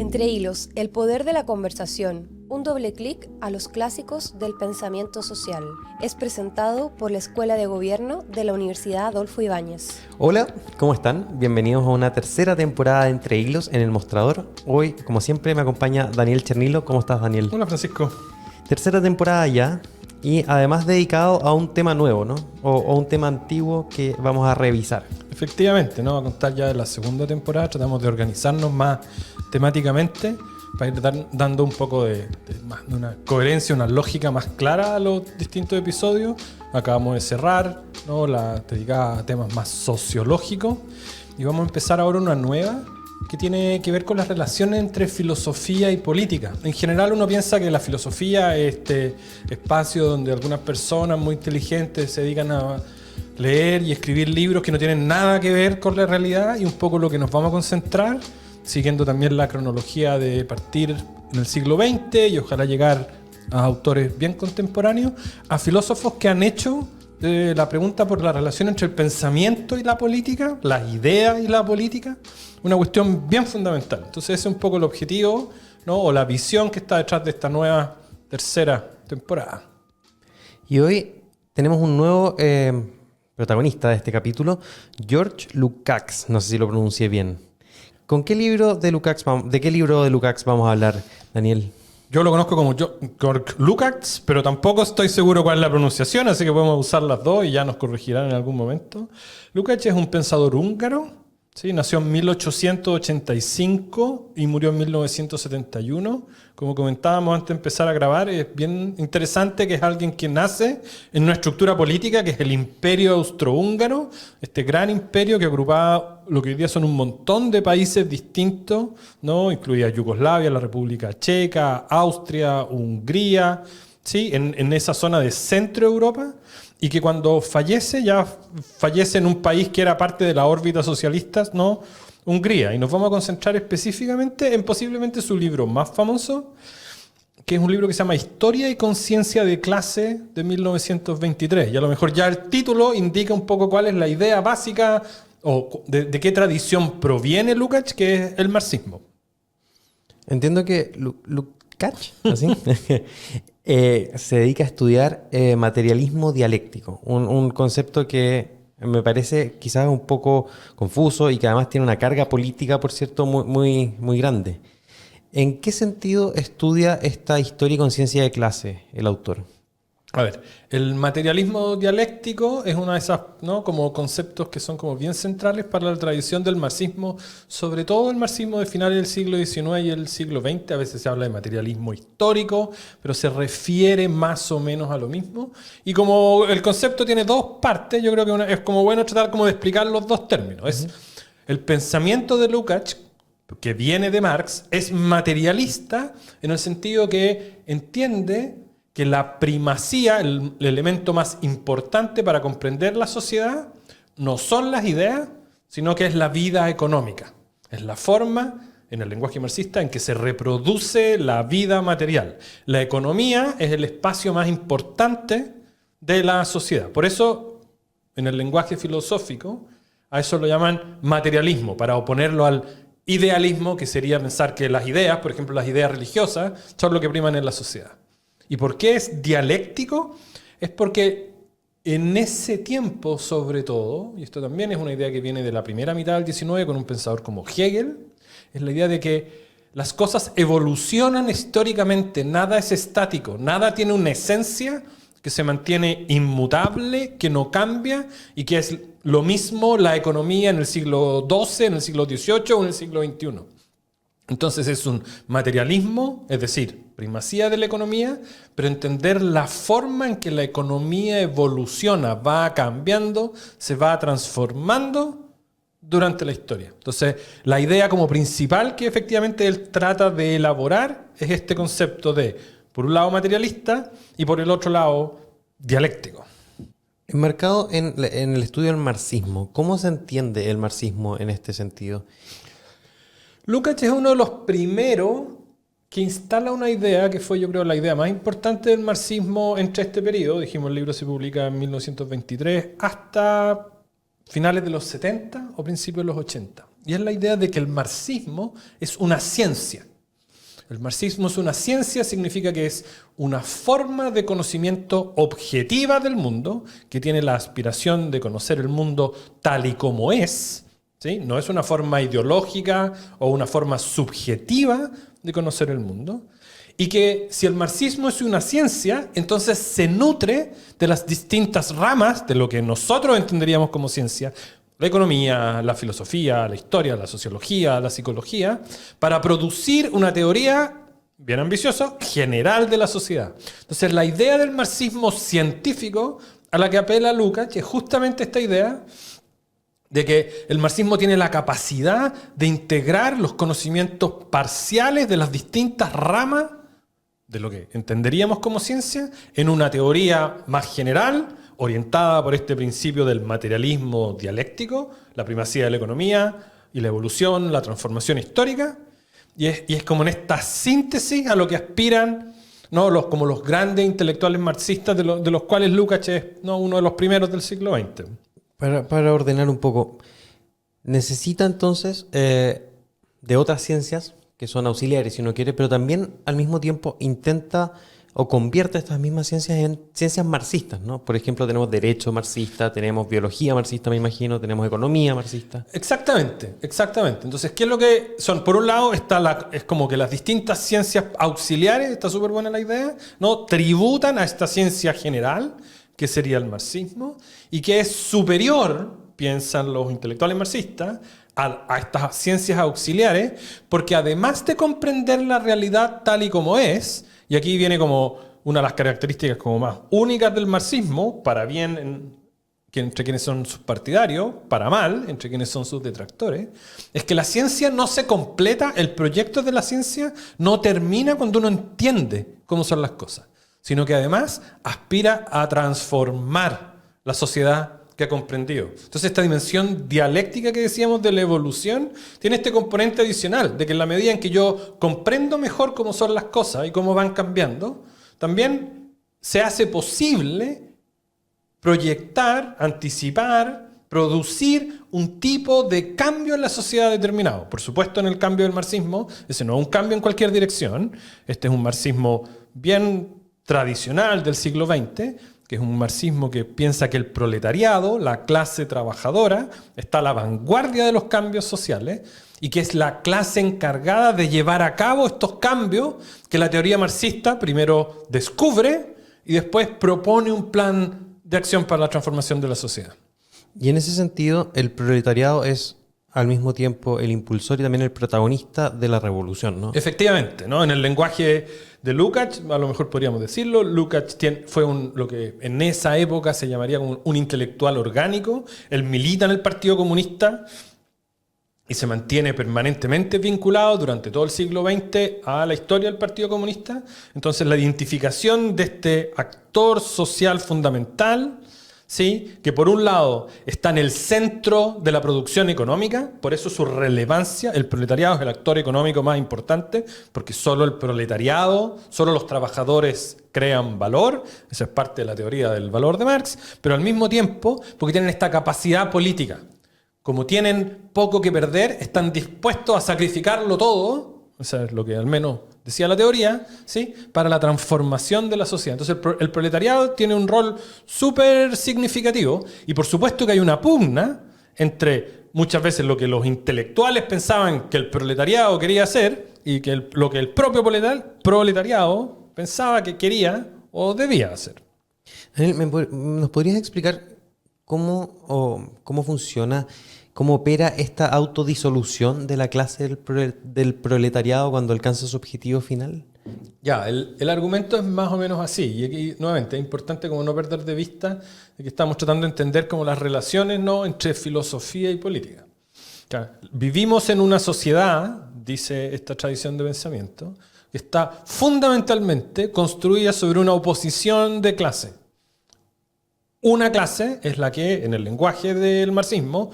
Entre hilos, el poder de la conversación, un doble clic a los clásicos del pensamiento social. Es presentado por la Escuela de Gobierno de la Universidad Adolfo Ibáñez. Hola, ¿cómo están? Bienvenidos a una tercera temporada de Entre Hilos en El Mostrador. Hoy, como siempre, me acompaña Daniel Chernilo. ¿Cómo estás, Daniel? Hola, Francisco. Tercera temporada ya, y además dedicado a un tema nuevo, ¿no? O un tema antiguo que vamos a revisar. Efectivamente, ¿no? A contar ya de la segunda temporada, tratamos de organizarnos más temáticamente para ir dando un poco de una coherencia, una lógica más clara a los distintos episodios. Acabamos de cerrar, ¿no? La dedicada a temas más sociológicos, y vamos a empezar ahora una nueva que tiene que ver con las relaciones entre filosofía y política. En general uno piensa que la filosofía es este espacio donde algunas personas muy inteligentes se dedican a leer y escribir libros que no tienen nada que ver con la realidad, y un poco lo que nos vamos a concentrar, siguiendo también la cronología de partir en el siglo XX y ojalá llegar a autores bien contemporáneos, a filósofos que han hecho la pregunta por la relación entre el pensamiento y la política, las ideas y la política, una cuestión bien fundamental. Entonces ese es un poco el objetivo, ¿no? O la visión que está detrás de esta nueva tercera temporada. Y hoy tenemos un nuevo protagonista de este capítulo, George Lukács. No sé si lo pronuncié bien. ¿De qué libro de Lukács vamos a hablar, Daniel? Yo lo conozco como George Lukács, pero tampoco estoy seguro cuál es la pronunciación, así que podemos usar las dos y ya nos corregirán en algún momento. Lukács es un pensador húngaro. Sí, nació en 1885 y murió en 1971. Como comentábamos antes de empezar a grabar, es bien interesante que es alguien que nace en una estructura política que es el Imperio Austrohúngaro, este gran imperio que agrupaba lo que hoy día son un montón de países distintos, ¿no? Incluía Yugoslavia, la República Checa, Austria, Hungría, ¿sí? En esa zona de Centro Europa. Y que cuando fallece, ya fallece en un país que era parte de la órbita socialista, ¿no? Hungría. Y nos vamos a concentrar específicamente en posiblemente su libro más famoso, que es un libro que se llama Historia y Conciencia de Clase, de 1923. Y a lo mejor ya el título indica un poco cuál es la idea básica o de qué tradición proviene Lukács, que es el marxismo. Entiendo que Lukács, ¿así? Se dedica a estudiar materialismo dialéctico, un concepto que me parece quizás un poco confuso y que además tiene una carga política, por cierto, muy grande. ¿En qué sentido estudia esta historia y conciencia de clase el autor? A ver, el materialismo dialéctico es una de esas, ¿no? Como conceptos que son como bien centrales para la tradición del marxismo, sobre todo el marxismo de finales del siglo XIX y el siglo XX. A veces se habla de materialismo histórico, pero se refiere más o menos a lo mismo. Y como el concepto tiene dos partes, yo creo que es como bueno tratar como de explicar los dos términos. Es el pensamiento de Lukács, que viene de Marx, es materialista en el sentido que entiende que la primacía, el elemento más importante para comprender la sociedad, no son las ideas, sino que es la vida económica. Es la forma, en el lenguaje marxista, en que se reproduce la vida material. La economía es el espacio más importante de la sociedad. Por eso, en el lenguaje filosófico, a eso lo llaman materialismo, para oponerlo al idealismo, que sería pensar que las ideas, por ejemplo las ideas religiosas, son lo que priman en la sociedad. ¿Y por qué es dialéctico? Es porque en ese tiempo, sobre todo, y esto también es una idea que viene de la primera mitad del XIX con un pensador como Hegel, es la idea de que las cosas evolucionan históricamente, nada es estático, nada tiene una esencia que se mantiene inmutable, que no cambia, y que es lo mismo la economía en el siglo XII, en el siglo XVIII o en el siglo XXI. Entonces es un materialismo, es decir, primacía de la economía, pero entender la forma en que la economía evoluciona, va cambiando, se va transformando durante la historia. Entonces, la idea como principal que efectivamente él trata de elaborar es este concepto de, por un lado, materialista y por el otro lado, dialéctico. Enmarcado en el estudio del marxismo, ¿cómo se entiende el marxismo en este sentido? Lukács es uno de los primeros que instala una idea que fue, yo creo, la idea más importante del marxismo entre este periodo. Dijimos, el libro se publica en 1923 hasta finales de los 70 o principios de los 80. Y es la idea de que el marxismo es una ciencia. El marxismo es una ciencia, significa que es una forma de conocimiento objetiva del mundo, que tiene la aspiración de conocer el mundo tal y como es, ¿sí? No es una forma ideológica o una forma subjetiva de conocer el mundo. Y que si el marxismo es una ciencia, entonces se nutre de las distintas ramas de lo que nosotros entenderíamos como ciencia, la economía, la filosofía, la historia, la sociología, la psicología, para producir una teoría bien ambiciosa, general de la sociedad. Entonces, la idea del marxismo científico a la que apela Lukács es justamente esta idea de que el marxismo tiene la capacidad de integrar los conocimientos parciales de las distintas ramas de lo que entenderíamos como ciencia en una teoría más general, orientada por este principio del materialismo dialéctico, la primacía de la economía y la evolución, la transformación histórica, y es como en esta síntesis a lo que aspiran, ¿no? como los grandes intelectuales marxistas de los cuales Lukács es, ¿no? uno de los primeros del siglo XX. Para ordenar un poco, necesita entonces de otras ciencias que son auxiliares, si uno quiere, pero también al mismo tiempo intenta o convierte estas mismas ciencias en ciencias marxistas, ¿no? Por ejemplo, tenemos derecho marxista, tenemos biología marxista, me imagino, tenemos economía marxista. Exactamente, exactamente. Entonces, ¿qué es lo que son? Por un lado, es como que las distintas ciencias auxiliares, está súper buena la idea, ¿no? Tributan a esta ciencia general, que sería el marxismo, y que es superior, piensan los intelectuales marxistas, a estas ciencias auxiliares, porque además de comprender la realidad tal y como es, y aquí viene como una de las características como más únicas del marxismo, para bien entre quienes son sus partidarios, para mal entre quienes son sus detractores, es que la ciencia no se completa, el proyecto de la ciencia no termina cuando uno entiende cómo son las cosas, sino que además aspira a transformar la sociedad que ha comprendido. Entonces esta dimensión dialéctica que decíamos de la evolución tiene este componente adicional, de que en la medida en que yo comprendo mejor cómo son las cosas y cómo van cambiando, también se hace posible proyectar, anticipar, producir un tipo de cambio en la sociedad determinado. Por supuesto, en el cambio del marxismo, ese no es un cambio en cualquier dirección, este es un marxismo bien tradicional del siglo XX, que es un marxismo que piensa que el proletariado, la clase trabajadora, está a la vanguardia de los cambios sociales y que es la clase encargada de llevar a cabo estos cambios que la teoría marxista primero descubre y después propone un plan de acción para la transformación de la sociedad. Y en ese sentido, el proletariado es al mismo tiempo el impulsor y también el protagonista de la revolución, ¿no? Efectivamente, ¿no? En el lenguaje de Lukács, a lo mejor podríamos decirlo, Lukács fue lo que en esa época se llamaría como un intelectual orgánico. Él milita en el Partido Comunista y se mantiene permanentemente vinculado durante todo el siglo XX a la historia del Partido Comunista. Entonces la identificación de este actor social fundamental, ¿sí? Que por un lado está en el centro de la producción económica, por eso su relevancia, el proletariado es el actor económico más importante, porque solo el proletariado, solo los trabajadores crean valor, esa es parte de la teoría del valor de Marx, pero al mismo tiempo porque tienen esta capacidad política. Como tienen poco que perder, están dispuestos a sacrificarlo todo, eso es lo que al menos decía la teoría, ¿sí? Para la transformación de la sociedad. Entonces el proletariado tiene un rol súper significativo y por supuesto que hay una pugna entre muchas veces lo que los intelectuales pensaban que el proletariado quería hacer y que lo que el propio proletariado pensaba que quería o debía hacer. Daniel, ¿nos podrías explicar cómo funciona, cómo opera esta autodisolución de la clase del proletariado cuando alcanza su objetivo final? Ya, el argumento es más o menos así. Y aquí, nuevamente, es importante como no perder de vista de que estamos tratando de entender como las relaciones, ¿no?, entre filosofía y política. Vivimos en una sociedad, dice esta tradición de pensamiento, que está fundamentalmente construida sobre una oposición de clase. Una clase es la que, en el lenguaje del marxismo,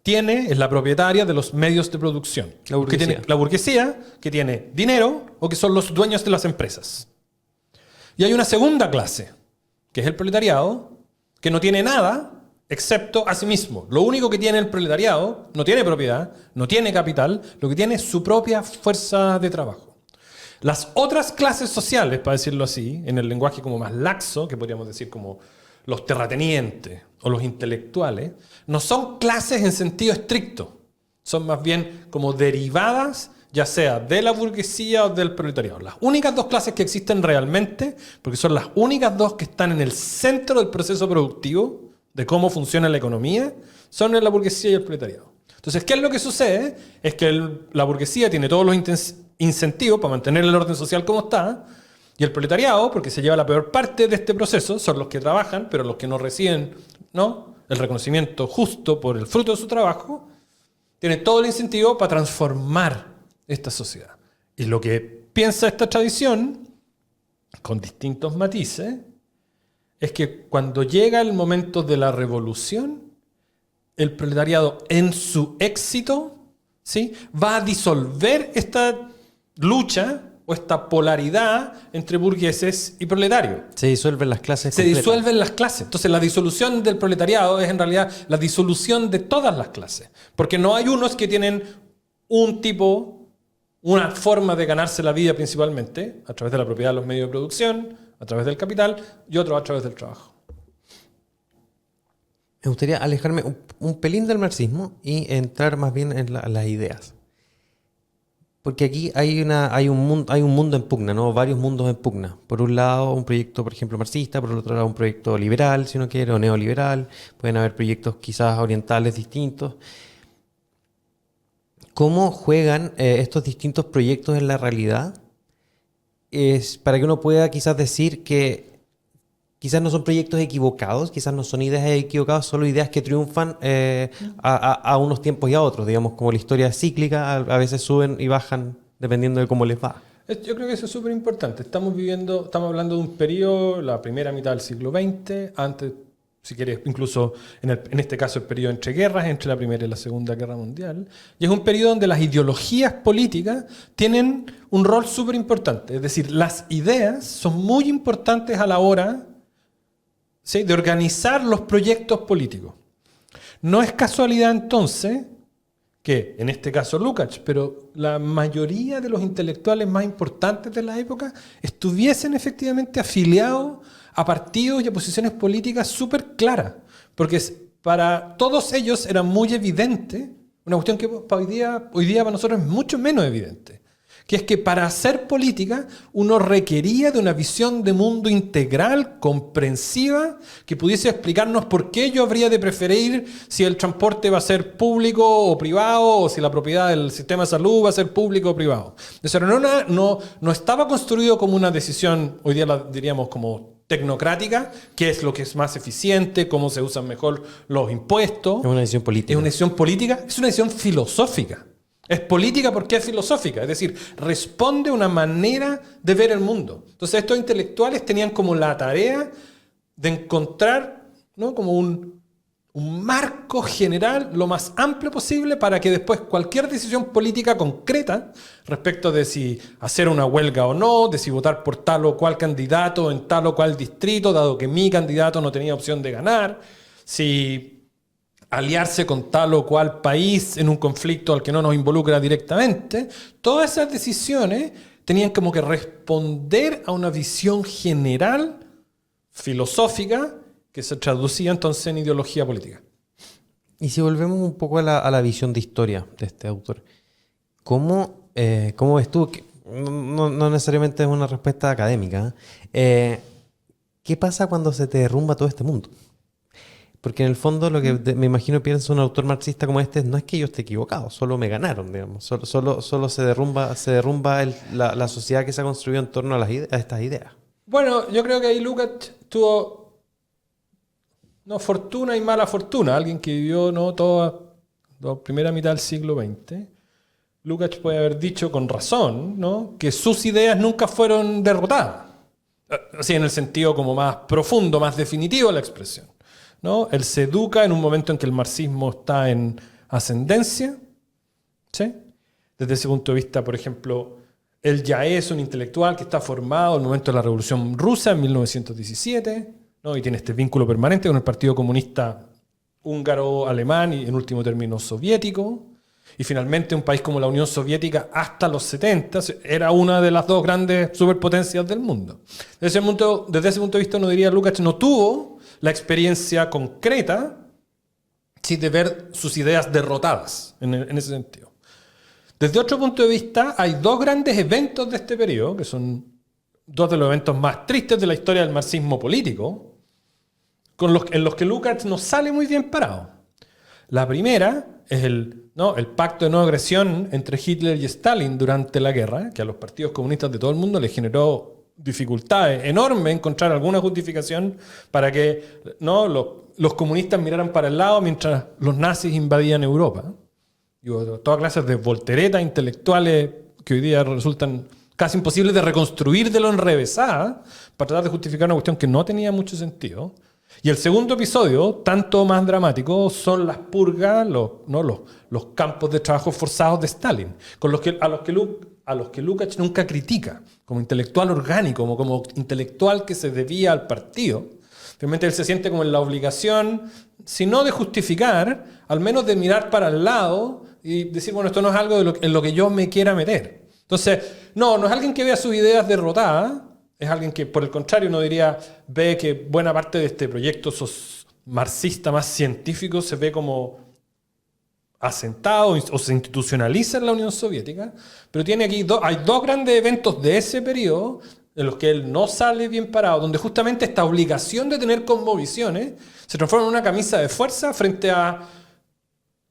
es la propietaria de los medios de producción. La burguesía, que tiene dinero o que son los dueños de las empresas. Y hay una segunda clase, que es el proletariado, que no tiene nada excepto a sí mismo. Lo único que tiene el proletariado, no tiene propiedad, no tiene capital, lo que tiene es su propia fuerza de trabajo. Las otras clases sociales, para decirlo así, en el lenguaje como más laxo, que podríamos decir como los terratenientes o los intelectuales, no son clases en sentido estricto. Son más bien como derivadas, ya sea de la burguesía o del proletariado. Las únicas dos clases que existen realmente, porque son las únicas dos que están en el centro del proceso productivo, de cómo funciona la economía, son la burguesía y el proletariado. Entonces, ¿qué es lo que sucede? Es que la burguesía tiene todos los incentivos para mantener el orden social como está, y el proletariado, porque se lleva la peor parte de este proceso, son los que trabajan, pero los que no reciben, ¿no?, el reconocimiento justo por el fruto de su trabajo, tienen todo el incentivo para transformar esta sociedad. Y lo que piensa esta tradición, con distintos matices, es que cuando llega el momento de la revolución, el proletariado en su éxito, ¿sí?, va a disolver esta lucha o esta polaridad entre burgueses y proletarios. Se disuelven las clases Se completas. disuelven las clases. Entonces la disolución del proletariado es en realidad la disolución de todas las clases. Porque no hay unos que tienen un tipo, una forma de ganarse la vida principalmente, a través de la propiedad de los medios de producción, a través del capital, y otros a través del trabajo. Me gustaría alejarme un pelín del marxismo y entrar más bien en las ideas. Porque aquí hay un mundo en pugna, ¿no? Varios mundos en pugna. Por un lado, un proyecto, por ejemplo, marxista, por el otro lado, un proyecto liberal, si uno quiere, o neoliberal. Pueden haber proyectos quizás orientales distintos. ¿Cómo juegan estos distintos proyectos en la realidad? Es para que uno pueda quizás decir que quizás no son proyectos equivocados, quizás no son ideas equivocadas, solo ideas que triunfan a unos tiempos y a otros. Digamos, como la historia es cíclica, a veces suben y bajan dependiendo de cómo les va. Yo creo que eso es súper importante. Estamos hablando de un periodo, la primera mitad del siglo XX, antes, si quieres, incluso en este caso el periodo entre guerras, entre la Primera y la Segunda Guerra Mundial. Y es un periodo donde las ideologías políticas tienen un rol súper importante. Es decir, las ideas son muy importantes a la hora, ¿sí?, de organizar los proyectos políticos. No es casualidad entonces que, en este caso Lukács, pero la mayoría de los intelectuales más importantes de la época estuviesen efectivamente afiliados a partidos y a posiciones políticas súper claras, porque para todos ellos era muy evidente, una cuestión que hoy día para nosotros es mucho menos evidente, que es que para hacer política uno requería de una visión de mundo integral, comprensiva, que pudiese explicarnos por qué yo habría de preferir si el transporte va a ser público o privado, o si la propiedad del sistema de salud va a ser público o privado. Eso no estaba construido como una decisión, hoy día la diríamos como tecnocrática, qué es lo que es más eficiente, cómo se usan mejor los impuestos. Es una decisión política. Es una decisión política, es una decisión filosófica. Es política porque es filosófica, es decir, responde a una manera de ver el mundo. Entonces estos intelectuales tenían como la tarea de encontrar, ¿no?, como un marco general lo más amplio posible para que después cualquier decisión política concreta respecto de si hacer una huelga o no, de si votar por tal o cual candidato en tal o cual distrito, dado que mi candidato no tenía opción de ganar, si aliarse con tal o cual país en un conflicto al que no nos involucra directamente, todas esas decisiones tenían como que responder a una visión general, filosófica, que se traducía entonces en ideología política. Y si volvemos un poco a la visión de historia de este autor, ¿cómo ves tú? Que no necesariamente es una respuesta académica. ¿Qué pasa cuando se te derrumba todo este mundo? Porque en el fondo lo que me imagino piensa un autor marxista como este no es que yo esté equivocado, solo me ganaron, digamos. Solo se derrumba la sociedad que se ha construido en torno a estas ideas. Bueno, yo creo que ahí Lukács tuvo fortuna y mala fortuna. Alguien que vivió toda la primera mitad del siglo XX. Lukács puede haber dicho con razón, ¿no?, que sus ideas nunca fueron derrotadas. Así en el sentido como más profundo, más definitivo de la expresión, ¿no? Él se educa en un momento en que el marxismo está en ascendencia, ¿sí? Desde ese punto de vista, por ejemplo, él ya es un intelectual que está formado en el momento de la Revolución Rusa en 1917, ¿no?, y tiene este vínculo permanente con el Partido Comunista húngaro, alemán y en último término soviético. Y finalmente un país como la Unión Soviética hasta los 70 era una de las dos grandes superpotencias del mundo. Desde ese punto de vista uno diría Lukács no tuvo la experiencia concreta sí, de ver sus ideas derrotadas en ese sentido. Desde otro punto de vista hay dos grandes eventos de este periodo, que son dos de los eventos más tristes de la historia del marxismo político, en los que Lukács no sale muy bien parado. La primera es el pacto de no agresión entre Hitler y Stalin durante la guerra, que a los partidos comunistas de todo el mundo les generó dificultades enormes encontrar alguna justificación para que los comunistas miraran para el lado mientras los nazis invadían Europa. Y todas clases de volteretas intelectuales que hoy día resultan casi imposibles de reconstruir de lo enrevesada para tratar de justificar una cuestión que no tenía mucho sentido. Y el segundo episodio, tanto más dramático, son las purgas, los campos de trabajo forzados de Stalin, a los que Lukács nunca critica, como intelectual orgánico, como intelectual que se debía al partido. Realmente él se siente como en la obligación, si no de justificar, al menos de mirar para el lado y decir, bueno, esto no es algo en lo que yo me quiera meter. Entonces, no es alguien que vea sus ideas derrotadas, es alguien que, por el contrario, uno diría, ve que buena parte de este proyecto marxista más científico se ve como asentado o se institucionaliza en la Unión Soviética, pero hay dos grandes eventos de ese periodo en los que él no sale bien parado, donde justamente esta obligación de tener cosmovisiones se transforma en una camisa de fuerza frente a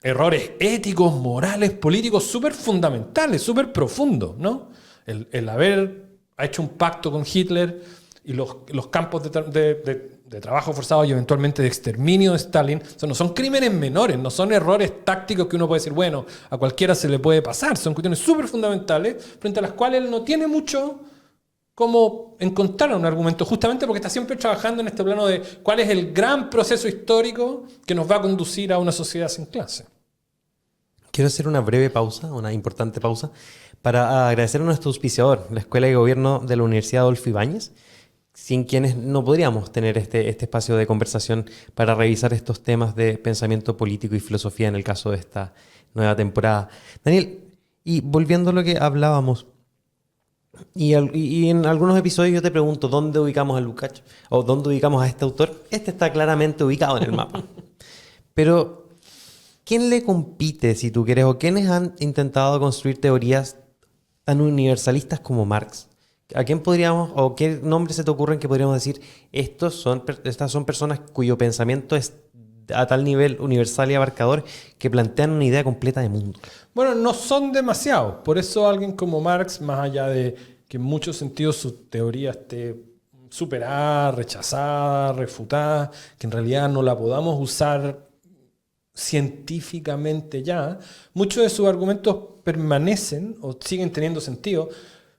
errores éticos, morales, políticos súper fundamentales, súper profundos, ¿no? El haber hecho un pacto con Hitler y los campos de trabajo forzado y eventualmente de exterminio de Stalin, no son crímenes menores, no son errores tácticos que uno puede decir, bueno, a cualquiera se le puede pasar, son cuestiones súper fundamentales frente a las cuales él no tiene mucho cómo encontrar un argumento, justamente porque está siempre trabajando en este plano de cuál es el gran proceso histórico que nos va a conducir a una sociedad sin clase. Quiero hacer una breve pausa, una importante pausa, para agradecer a nuestro auspiciador, la Escuela de Gobierno de la Universidad Adolfo Ibáñez, sin quienes no podríamos tener este espacio de conversación para revisar estos temas de pensamiento político y filosofía en el caso de esta nueva temporada. Daniel, y volviendo a lo que hablábamos, y en algunos episodios yo te pregunto dónde ubicamos a Lukács o dónde ubicamos a este autor. Este está claramente ubicado en el mapa. Pero, ¿quién le compite, si tú quieres, o quiénes han intentado construir teorías tan universalistas como Marx? ¿A quién podríamos, o qué nombres se te ocurren que podríamos decir, estas son personas cuyo pensamiento es a tal nivel universal y abarcador que plantean una idea completa de mundo? Bueno, no son demasiados. Por eso alguien como Marx, más allá de que en muchos sentidos su teoría esté superada, rechazada, refutada, que en realidad no la podamos usar científicamente ya, muchos de sus argumentos permanecen o siguen teniendo sentido.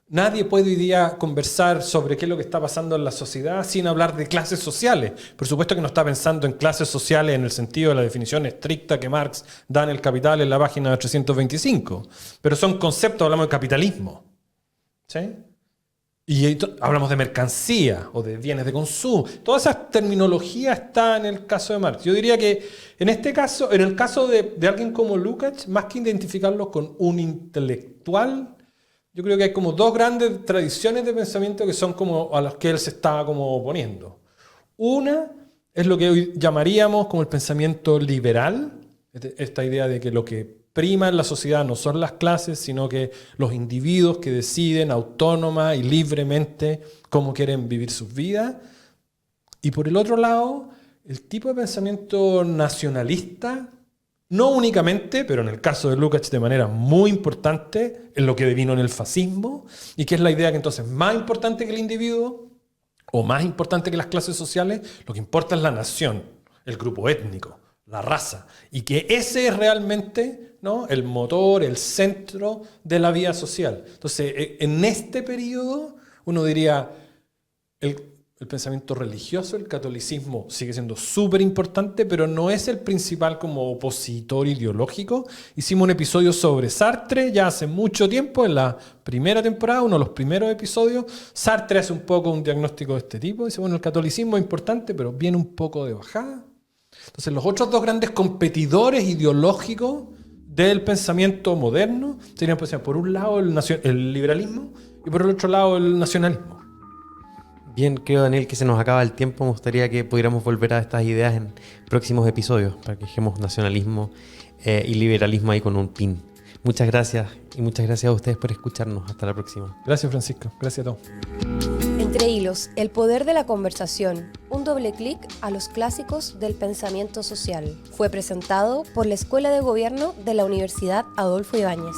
Nadie puede hoy día conversar sobre qué es lo que está pasando en la sociedad sin hablar de clases sociales. Por supuesto que no está pensando en clases sociales en el sentido de la definición estricta que Marx da en El Capital en la página 325. Pero son conceptos, hablamos de capitalismo, ¿sí? Y hablamos de mercancía o de bienes de consumo. Toda esa terminología está en el caso de Marx. Yo diría que en este caso, en el caso de alguien como Lukács, más que identificarlo con un intelectual, yo creo que hay como dos grandes tradiciones de pensamiento que son como a las que él se está como oponiendo. Una es lo que hoy llamaríamos como el pensamiento liberal, esta idea de que lo que prima en la sociedad no son las clases, sino que los individuos que deciden autónoma y libremente cómo quieren vivir sus vidas. Y por el otro lado, el tipo de pensamiento nacionalista, no únicamente, pero en el caso de Lukács de manera muy importante, en lo que devino en el fascismo, y que es la idea que entonces más importante que el individuo, o más importante que las clases sociales, lo que importa es la nación, el grupo étnico, la raza, y que ese es realmente, ¿no?, el motor, el centro de la vida social. Entonces, en este periodo, uno diría, el pensamiento religioso, el catolicismo sigue siendo súper importante, pero no es el principal como opositor ideológico. Hicimos un episodio sobre Sartre ya hace mucho tiempo, en la primera temporada, uno de los primeros episodios. Sartre hace un poco un diagnóstico de este tipo. Dice, bueno, el catolicismo es importante, pero viene un poco de bajada. Entonces, los otros dos grandes competidores ideológicos del pensamiento moderno serían, pues, por un lado el liberalismo y por el otro lado el nacionalismo. Bien, creo, Daniel, que se nos acaba el tiempo. Me gustaría que pudiéramos volver a estas ideas en próximos episodios para que dejemos nacionalismo y liberalismo ahí con un pin. Muchas gracias y muchas gracias a ustedes por escucharnos. Hasta la próxima. Gracias, Francisco. Gracias a todos. Entre hilos, el poder de la conversación. Un doble clic a los clásicos del pensamiento social. Fue presentado por la Escuela de Gobierno de la Universidad Adolfo Ibáñez.